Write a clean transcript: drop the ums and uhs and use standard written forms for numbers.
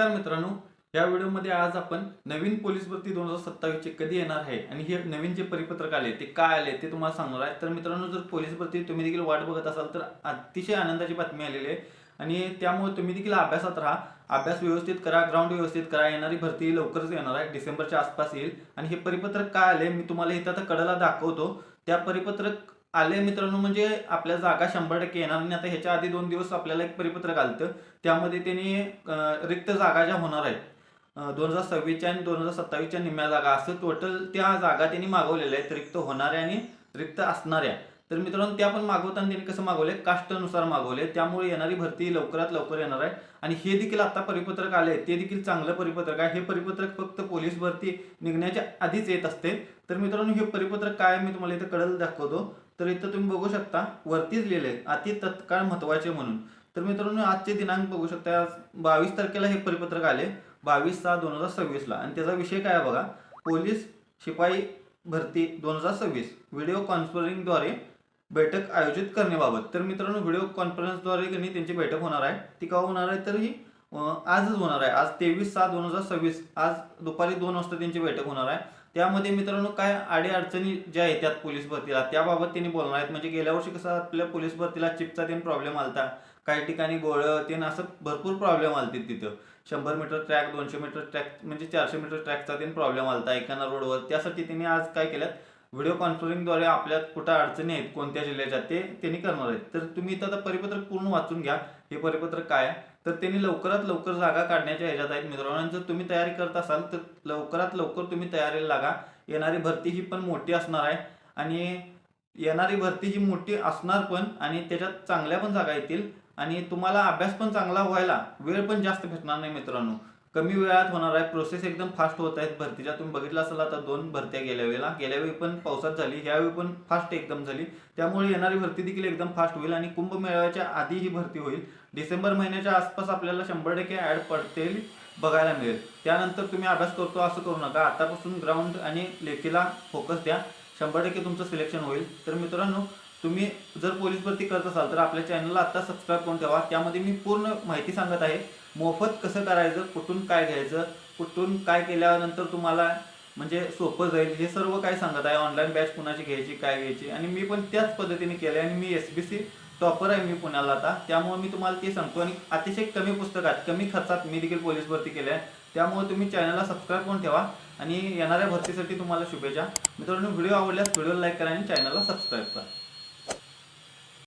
नमस्कार मित्रांनो, या व्हिडिओमध्ये आज आपण नवीन पोलीस भरती 2027 चे कधी येणार आहे आणि हे नवीन जे परिपत्रक आले ते काय आले ते तुम्हाला सांगणार आहे। तर मित्रांनो, जर पोलीस भरती तुम्ही देखील वाट बघत असाल तर अतिशय आनंदाची बातमी आलेली आहे आणि त्यामुळे तुम्ही देखील अभ्यासात राहा, अभ्यास व्यवस्थित करा, ग्राउंड व्यवस्थित करा। येणारी भरती लवकरच येणार आहे, डिसेंबरच्या आसपास येईल आणि हे परिपत्रक काय आले मी तुम्हाला इथं आता कडेला दाखवतो। त्या परिपत्रक आले मित्रांनो, म्हणजे आपल्या जागा 100% येणार नाही। आता ह्याच्या आधी 2 दिवस आपल्याला एक परिपत्रक आलतं, त्यामध्ये त्यांनी रिक्त जागा ज्या होणार आहेत 2026च्या आणि 2027च्या निम्म्या जागा, असं टोटल त्या जागा त्यांनी मागवलेल्या आहेत, रिक्त होणाऱ्या आणि रिक्त असणाऱ्या। तर मित्रांनो, त्या पण मागवताना त्यांनी कसं मागवले, कास्टनुसार मागवले, त्यामुळे येणारी भरती लवकरात लवकर येणार आहे। आणि हे देखील आता परिपत्रक आले ते देखील चांगलं परिपत्रक आहे। हे परिपत्रक फक्त पोलीस भरती निघण्याच्या आधीच येत असते। तर मित्रांनो, हे परिपत्रक काय मी तुम्हाला इथं कडेला दाखवतो। तर इथं तुम्ही बघू शकता, वरतीच लिहिलंय अति तत्काळ महत्त्वाचे म्हणून। तर मित्रांनो, आजचे दिनांक बघू शकता, आज 22 तारखेला हे परिपत्रक आले, 22/6/2026 ला। आणि त्याचा विषय काय आहे बघा, पोलीस शिपाई भरती 2026 व्हिडिओ कॉन्फरन्सिंगद्वारे बैठक आयोजित करण्याबाबत। तर मित्रांनो, व्हिडिओ कॉन्फरन्सद्वारे त्यांची बैठक होणार आहे। ती केव्हा होणार आहे, तर ही आजच होणार आहे। आज 23/6/2026 आज दुपारी 2 वाजता त्यांची बैठक होणार आहे। त्यामध्ये मित्रांनो, काय अडीअडचणी ज्या येतात पोलीस भरतीला त्याबाबत त्यांनी बोलणार आहेत। म्हणजे गेल्या वर्षी कसं आपल्या पोलीस भरतीला चिपचा प्रॉब्लेम आलता, काही ठिकाणी गोळं असं भरपूर प्रॉब्लेम आलते तिथं। 100 मीटर ट्रॅक, 200 मीटर ट्रॅक, म्हणजे 400 मीटर ट्रॅकचा प्रॉब्लेम आलता एकाना रोडवर। त्यासाठी त्यांनी आज काय केलं, व्हिडिओ कॉन्फरन्सिंगद्वारे आपल्या कुठं अडचणी आहेत कोणत्या जिल्ह्याच्या ते त्यांनी करणार आहेत। तर तुम्ही इथं आता परिपत्रक पूर्ण वाचून घ्या, हे परिपत्रक काय आहे। तर त्यांनी लवकरात लवकर जागा काढण्याच्या ह्याच्यात आहेत मित्रांनो। जर तुम्ही तयारी करत असाल तर लवकरात लवकर तुम्ही तयारीला लागा। येणारी भरती ही पण मोठी असणार आहे आणि येणारी भरती ही मोठी असणार पण, आणि त्याच्यात चांगल्या पण जागा येतील आणि तुम्हाला अभ्यास पण चांगला व्हायला वेळ पण जास्त भेटणार नाही मित्रांनो। कमी वेळात होणार आहे, प्रोसेस एकदम फास्ट होत आहेत भरतीच्या। तुम्ही बघितलं असेल आता 2 भरत्या गेल्या वेळी पण पावसात झाली, ह्यावेळी पण फास्ट एकदम झाली। त्यामुळे येणारी भरती देखील एकदम फास्ट होईल आणि कुंभमेळ्याच्या आधी ही भरती होईल। डिसेंबर महिन्याच्या आसपास आपल्याला 100% ॲड पडतील बघायला मिळेल। त्यानंतर तुम्ही अभ्यास करतो असं करू नका, आतापासून ग्राउंड आणि लेखीला फोकस द्या, 100% तुमचं सिलेक्शन होईल। तर मित्रांनो, तुम्ही जर पोलीस भरती करत असाल तर आपल्या चॅनलला आता सबस्क्राईब करून ठेवा। त्यामध्ये मी पूर्ण माहिती सांगत आहे, मोफत कसं करायचं, कुठून काय घ्यायचं, कुठून काय केल्यानंतर तुम्हाला म्हणजे सोपं जाईल, हे सर्व काय सांगत आहे। ऑनलाईन बॅच कुणाची घ्यायची, काय घ्यायची, आणि मी पण त्याच पद्धतीने केलं आणि मी SBC टॉपर आहे मी पुण्याला आता। त्यामुळे मी तुम्हाला ते सांगतो आणि अतिशय कमी पुस्तकात कमी खर्चात मी देखील पोलीस भरती केली आहे। त्यामुळे तुम्ही चॅनलला सबस्क्राईब करून ठेवा आणि येणाऱ्या भरतीसाठी तुम्हाला शुभेच्छा मित्रांनो। व्हिडिओ आवडल्यास व्हिडिओला लाईक करा आणि चॅनलला सबस्क्राईब करा।